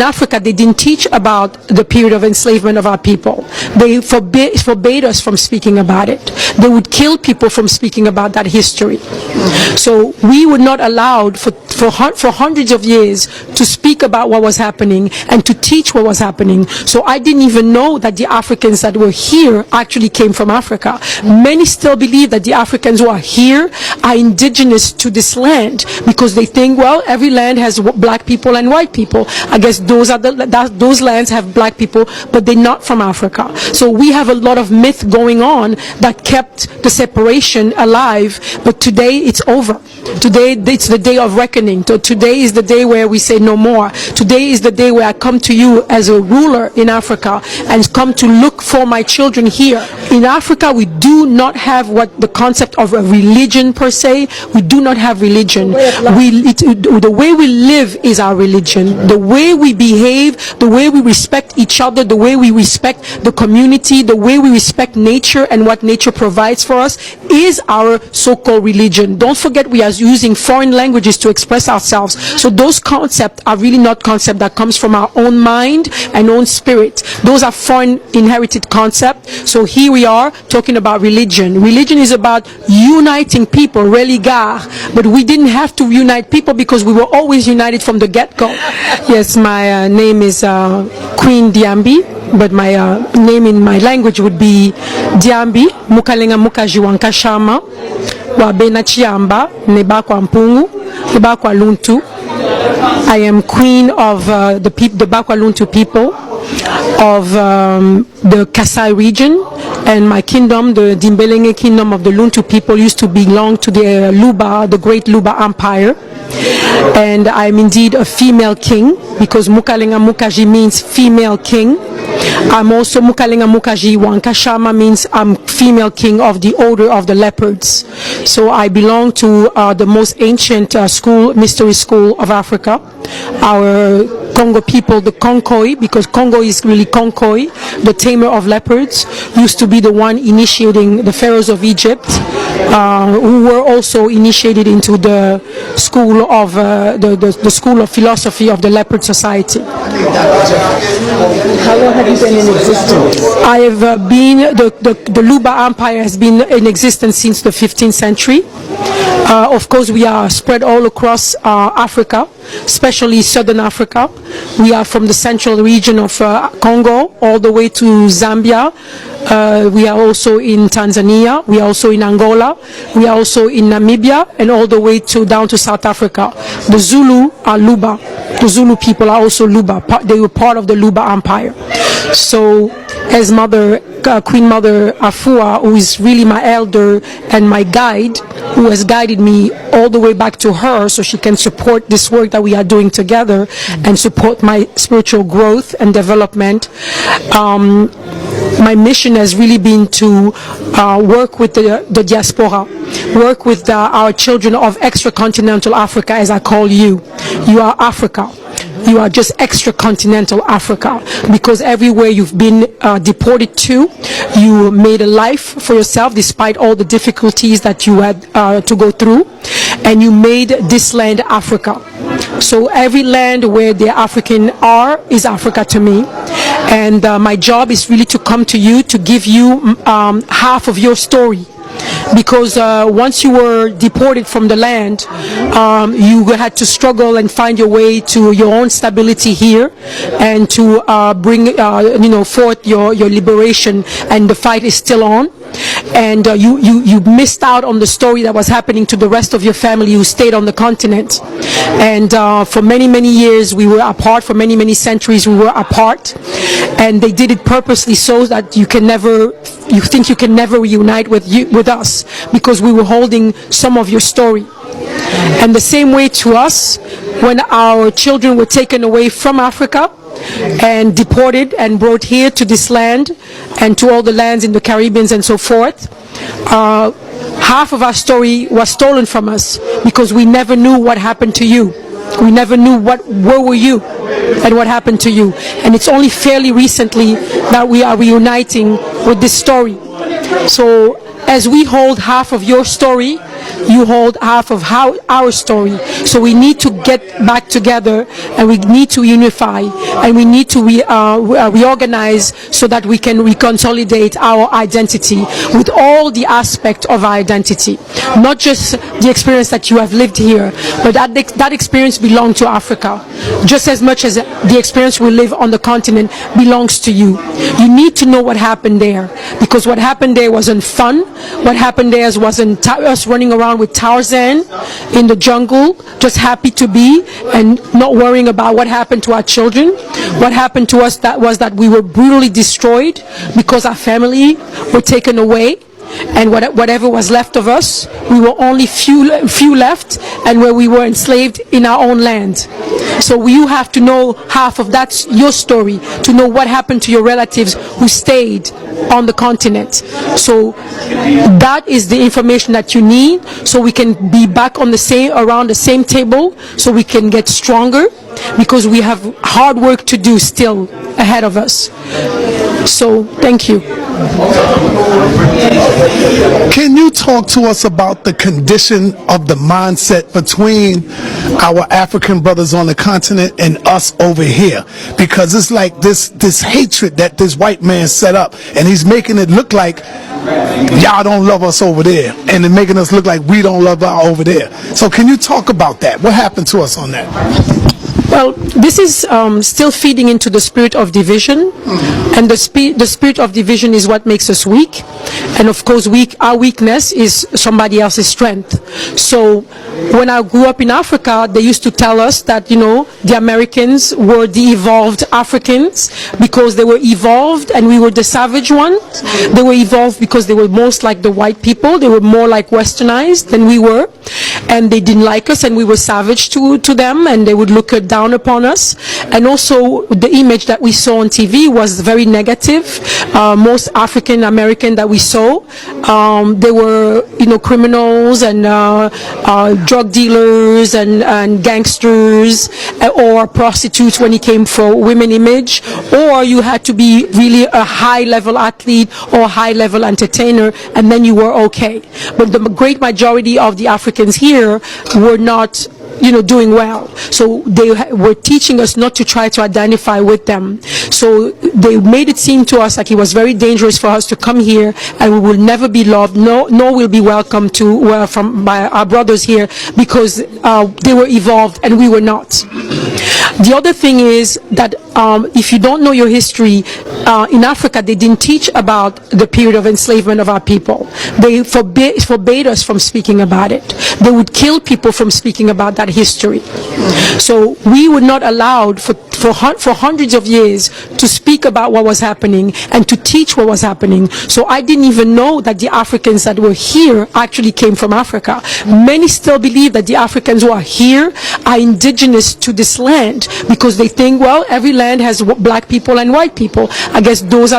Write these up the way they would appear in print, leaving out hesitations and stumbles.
in Africa, they didn't teach about the period of enslavement of our people. They forbade us from speaking about it. They would kill people from speaking about that history. So we were not allowed for hundreds of years to speak about what was happening and to teach what was happening. So I didn't even know that the Africans that were here actually came from Africa. Many still believe that the Africans who are here are indigenous to this land because they think, well, every land has black people and white people. I guess those lands have black people, but they're not from Africa. So we have a lot of myth going on that kept the separation alive, but today it's over. Today it's the day of reckoning. Today is the day where we say no more. Today is the day where I come to you as a ruler in Africa and come to look for my children here. In Africa, we do not have the concept of a religion per se. We do not have religion. The way we live is our religion. The way we behave, the way we respect each other, the way we respect the community, the way we respect nature and what nature provides for us is our so-called religion. Don't forget we are using foreign languages to express ourselves. So those concepts are really not concepts that comes from our own mind and own spirit. Those are foreign inherited concepts. So here we are talking about religion. Religion is about uniting people, religar. But we didn't have to unite people because we were always united from the get-go. Yes, my name is Queen Diambi, but my name in my language would be Diambi, Mukalenga Mukaji Wankashama, Wabena Chiamba, Neba kwa Mpungu, Neba kwa Luntu. I am queen of the Bakwa Luntu people of the Kasai region, and my kingdom, the Dimbelenge kingdom of the Luntu people, used to belong to the Luba, the great Luba Empire. And I'm indeed a female king because Mukalenga Mukaji means female king. I'm also Mukalenga Mukaji Wankashama means I'm female king of the order of the leopards. So I belong to the most ancient mystery school of Africa. Our Congo people, the Konkoi, because Congo is really Konkoi, the tamer of leopards, used to be the one initiating the pharaohs of Egypt, who were also initiated into the school of the school of philosophy of the leopard society. How long have you been in existence? I have been, the Luba Empire has been in existence since the 15th century. Of course, we are spread all across Africa, especially Southern Africa. We are from the central region of Congo all the way to Zambia. We are also in Tanzania. We are also in Angola. We are also in Namibia, and all the way down to South Africa. The Zulu are Luba. The Zulu people are also Luba. They were part of the Luba Empire. So, as Queen Mother Afua, who is really my elder and my guide, who has guided me all the way back to her so she can support this work that we are doing together and support my spiritual growth and development. My mission has really been to work with the diaspora, work with our children of extracontinental Africa, as I call you. You are Africa. You are just extra-continental Africa, because everywhere you've been deported to, you made a life for yourself despite all the difficulties that you had to go through, and you made this land Africa. So every land where the African are is Africa to me, and my job is really to come to you to give you half of your story. Because once you were deported from the land, you had to struggle and find your way to your own stability here, and to bring forth your liberation, and the fight is still on. And you missed out on the story that was happening to the rest of your family who stayed on the continent. And for many years we were apart. For many centuries we were apart, and they did it purposely so that you can never reunite with us, because we were holding some of your story. And the same way to us, when our children were taken away from Africa and deported and brought here to this land and to all the lands in the Caribbean and so forth, half of our story was stolen from us, because we never knew what happened to you. We never knew where were you and what happened to you. And it's only fairly recently that we are reuniting with this story. So as we hold half of your story, you hold half of our story. So we need to get back together, and we need to unify, and we need to reorganize so that we can reconsolidate our identity with all the aspects of our identity. Not just the experience that you have lived here, but that experience belongs to Africa, just as much as the experience we live on the continent belongs to you. You need to know what happened there, because what happened there wasn't fun. What happened there wasn't us running around with Tarzan in the jungle, just happy to be and not worrying about what happened to our children. What happened to us was that we were brutally destroyed because our family were taken away, and whatever was left of us, we were only few left, and where we were enslaved in our own land. So you have to know half of that's your story, to know what happened to your relatives who stayed on the continent. So that is the information that you need, so we can be back on around the same table, so we can get stronger, because we have hard work to do still ahead of us. So thank you. Can you talk to us about the condition of the mindset between our African brothers on the continent and us over here? Because it's like this hatred that this white man set up, and he's making it look like y'all don't love us over there, and then making us look like we don't love y'all over there. So can you talk about that? What happened to us on that? Well, this is still feeding into the spirit of division, and the spirit of division is what makes us weak, and of course our weakness is somebody else's strength. So when I grew up in Africa, they used to tell us that, you know, the Americans were the evolved Africans because they were evolved and we were the savage ones. They were evolved because they were most like the white people. They were more like westernized than we were, and they didn't like us, and we were savage to them, and they would look down upon us. And also the image that we saw on TV was very negative. Most African American that we saw, they were, you know, criminals and drug dealers and gangsters, or prostitutes when it came for women image, or you had to be really a high level athlete or a high level entertainer, and then you were okay. But the great majority of the Africans here were not, you know, doing well. So they were teaching us not to try to identify with them. So they made it seem to us like it was very dangerous for us to come here, and we will never be loved, nor will be welcome by our brothers here, because they were evolved and we were not. The other thing is that if you don't know your history, in Africa they didn't teach about the period of enslavement of our people. They forbade us from speaking about it. They would kill people from speaking about that history. So we were not allowed for hundreds of years to speak about what was happening and to teach what was happening. So I didn't even know that the Africans that were here actually came from Africa. Many still believe that the Africans who are here are indigenous to this land, because they think, well, every land has black people and white people. I guess those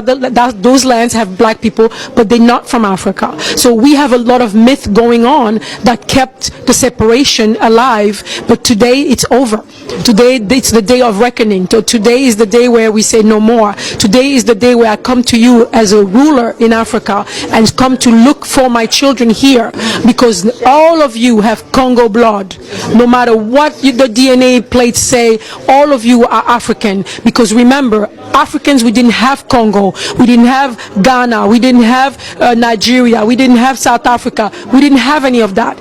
lands have black people, but they're not from Africa. So we have a lot of myth going on that kept the separation alive, but today it's over. Today it's the day of reckoning. Today is the day where we say no more. Today is the day where I come to you as a ruler in Africa and come to look for my children here, because all of you have Congo blood. No matter what the DNA plates say, all of you are African. Because remember, Africans, we didn't have Congo, we didn't have Ghana, we didn't have Nigeria, we didn't have South Africa, we didn't have any of that.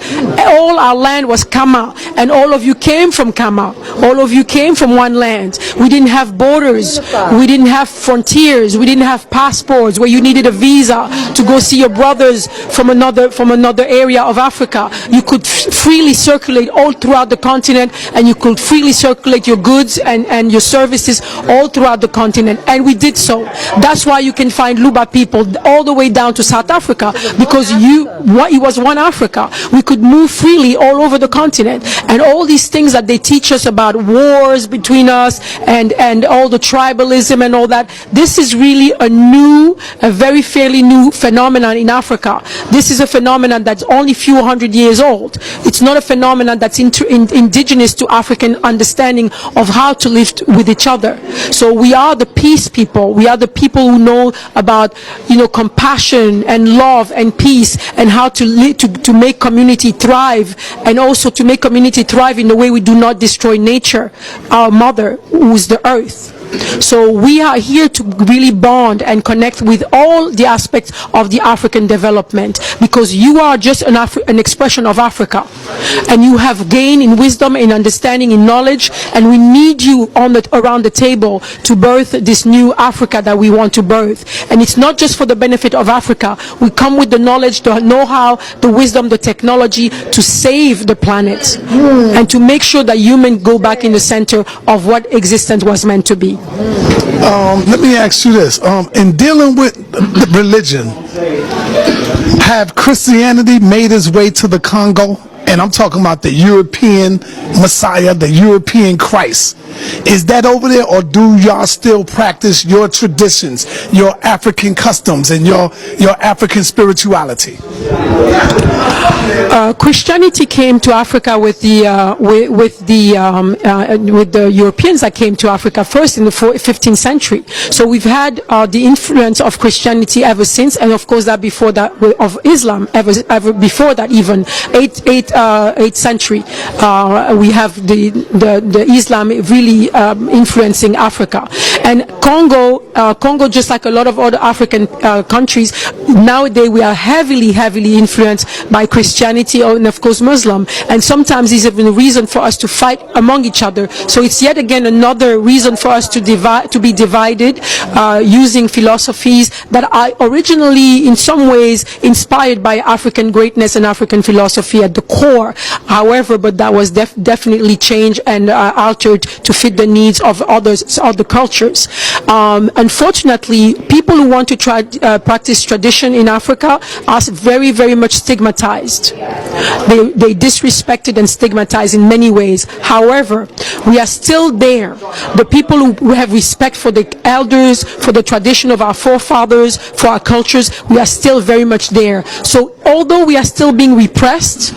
All our land was Kama, and all of you came from Kama. All of you came from one land. We didn't have borders, we didn't have frontiers, we didn't have passports where you needed a visa to go see your brothers from another area of Africa. You could freely circulate all throughout the continent, and you could freely circulate your goods and your services all throughout the continent, and we did so. That's why you can find Luba people all the way down to South Africa, because it was one Africa. We could move freely all over the continent, and all these things that they teach us about wars between us and all the tribalism and all that, this is really a very fairly new phenomenon in Africa. This is a phenomenon that's only few hundred years old. It's not a phenomenon that's indigenous to African understanding of how to live with each other. So we are the peace people. We are the people who know about, compassion and love and peace, and how to live, to make community thrive, and also to make community thrive in the way we do not destroy nature, our mother, who is the earth. So we are here to really bond and connect with all the aspects of the African development, because you are just an expression of Africa, and you have gained in wisdom, in understanding, in knowledge, and we need you around the table to birth this new Africa that we want to birth. And it's not just for the benefit of Africa. We come with the knowledge, the know-how, the wisdom, the technology to save the planet and to make sure that humans go back in the center of what existence was meant to be. Let me ask you this. In dealing with religion, have Christianity made its way to the Congo? And I'm talking about the European Messiah, the European Christ. Is that over there, or do y'all still practice your traditions, your African customs, and your African spirituality? Christianity came to Africa with the Europeans that came to Africa first in the 15th century. So we've had the influence of Christianity ever since, and of course that before that of Islam ever before that, even 8th century. We have the Islam really influencing Africa, and Congo, just like a lot of other African countries, nowadays we are heavily influenced by Christianity and of course Muslim, and sometimes it's even a reason for us to fight among each other. So it's yet again another reason for us to be divided, using philosophies that are originally in some ways inspired by African greatness and African philosophy at the core. However, but that was definitely changed and altered to fit the needs of other cultures. Unfortunately, people who want to try practice tradition in Africa are very, very much stigmatized. They disrespected and stigmatized in many ways. However, we are still there. The people who have respect for the elders, for the tradition of our forefathers, for our cultures, we are still very much there. So although we are still being repressed,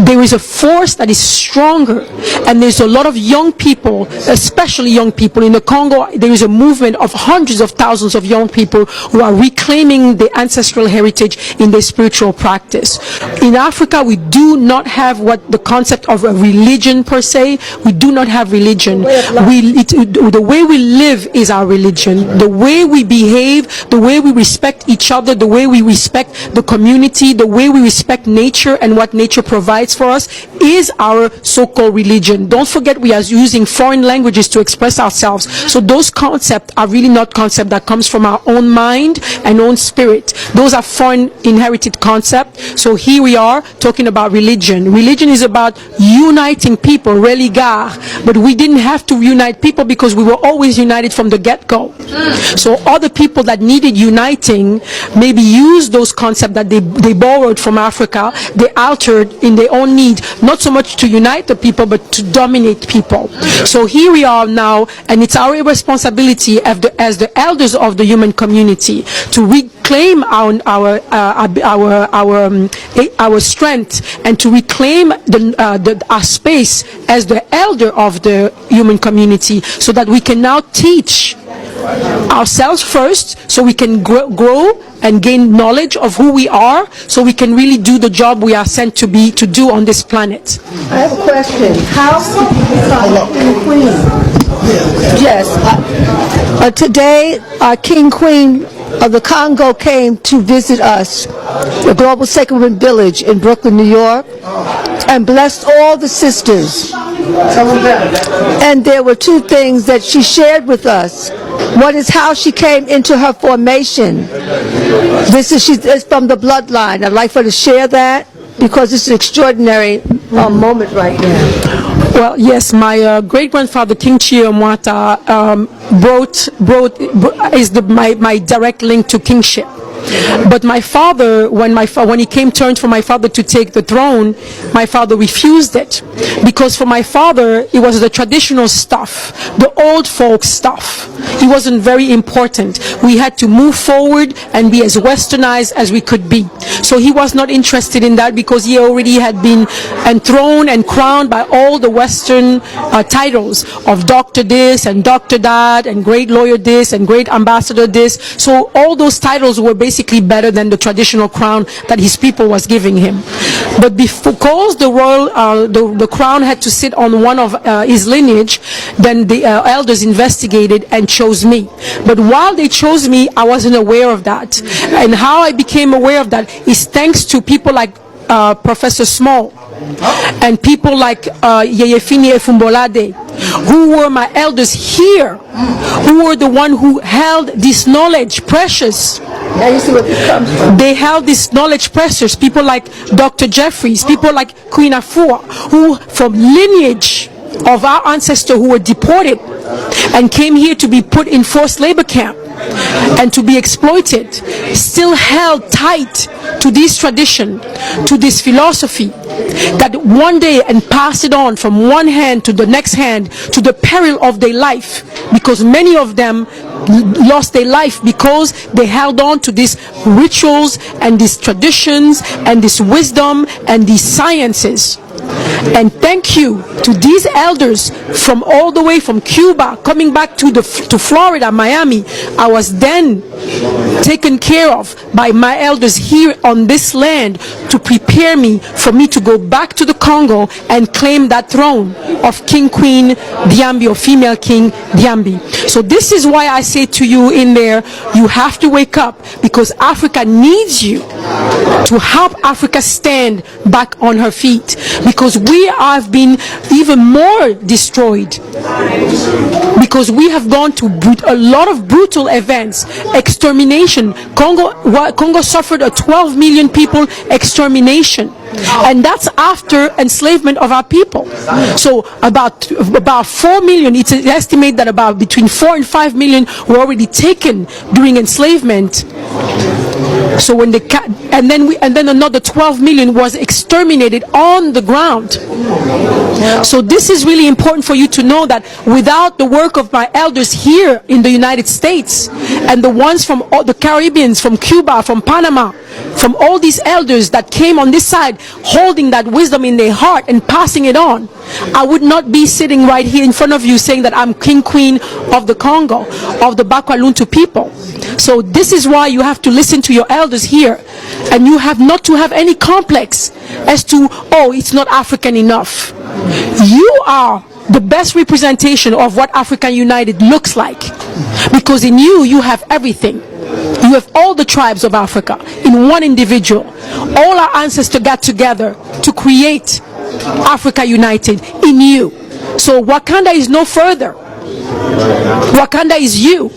there is a force that is stronger, and there's a lot of young people, especially young people in the Congo. There is a movement of hundreds of thousands of young people who are reclaiming the ancestral heritage in their spiritual practice. In Africa, we do not have the concept of a religion per se. We do not have religion. The way we live is our religion. The way we behave, the way we respect each other, the way we respect the community, the way we respect nature and what nature provides for us is our so-called religion. Don't forget, we are using foreign languages to express ourselves. So those concepts are really not concepts that comes from our own mind and own spirit. Those are foreign inherited concepts. So here we are talking about religion. Religion is about uniting people, religar. But we didn't have to unite people because we were always united from the get-go. So other people that needed uniting maybe used those concepts that they borrowed from Africa, they altered in their own need, not so much to unite the people, but to dominate people. So here we are now, and it's our responsibility as the elders of the human community to reclaim our strength and to reclaim our space as the elder of the human community, so that we can now teach ourselves first, so we can grow and gain knowledge of who we are, so we can really do the job we are sent to do on this planet. I have a question. How King Queen? Yes. Today, our King Queen of the Congo came to visit us, the Global Sacrament Village in Brooklyn, New York, and blessed all the sisters. And there were two things that she shared with us. One is how she came into her formation. She's from the bloodline. I'd like for her to share that, because it's an extraordinary moment right now. Well, yes, my great-grandfather, King Cyenantu, is my direct link to kingship. But my father, when he came turn for my father to take the throne, my father refused it. Because for my father, it was the traditional stuff, the old folk stuff. It wasn't very important. We had to move forward and be as westernized as we could be. So he was not interested in that because he already had been enthroned and crowned by all the Western titles of Dr. this and Dr. that and great lawyer this and great ambassador this. So all those titles were basically better than the traditional crown that his people was giving him. But because the royal, the crown had to sit on one of his lineage, then the elders investigated and chose me. But while they chose me, I wasn't aware of that. And how I became aware of that is thanks to people like Professor Small and people like Yeyefini Efumbolade, who were my elders here, who were the one who held this knowledge precious. They held this knowledge precious. People like Dr. Jeffries, people like Queen Afua, who from lineage of our ancestors who were deported and came here to be put in forced labor camp and to be exploited, still held tight to this tradition, to this philosophy, that one day and pass it on from one hand to the next hand to the peril of their life, because many of them lost their life because they held on to these rituals and these traditions and this wisdom and these sciences. And thank you to these elders from all the way from Cuba coming back to Florida, Miami. I was then taken care of by my elders here on this land to prepare me for me to go back to the Congo and claim that throne of King Queen Diambi, or female King Diambi. So this is why I say to you in there, you have to wake up, because Africa needs you to help Africa stand back on her feet, because we have been even more destroyed, because we have gone to a lot of brutal events, extermination. Congo suffered a 12 million people extermination, and that's after enslavement of our people. So about 4 million, it's estimated that about between 4 and 5 million were already taken during enslavement. So when and then another 12 million was exterminated on the ground. So this is really important for you to know, that without the work of my elders here in the United States and the ones from all the Caribbeans, from Cuba, from Panama, from all these elders that came on this side holding that wisdom in their heart and passing it on, I would not be sitting right here in front of you saying that I'm King Queen of the Congo, of the BaLuba people. So this is why you have to listen to your elders here, and you have not to have any complex as to, oh, it's not African enough. You are the best representation of what African United looks like, because in you, you have everything. You have all the tribes of Africa in one individual. All our ancestors got together to create Africa United in you. So Wakanda is no further. Wakanda is you.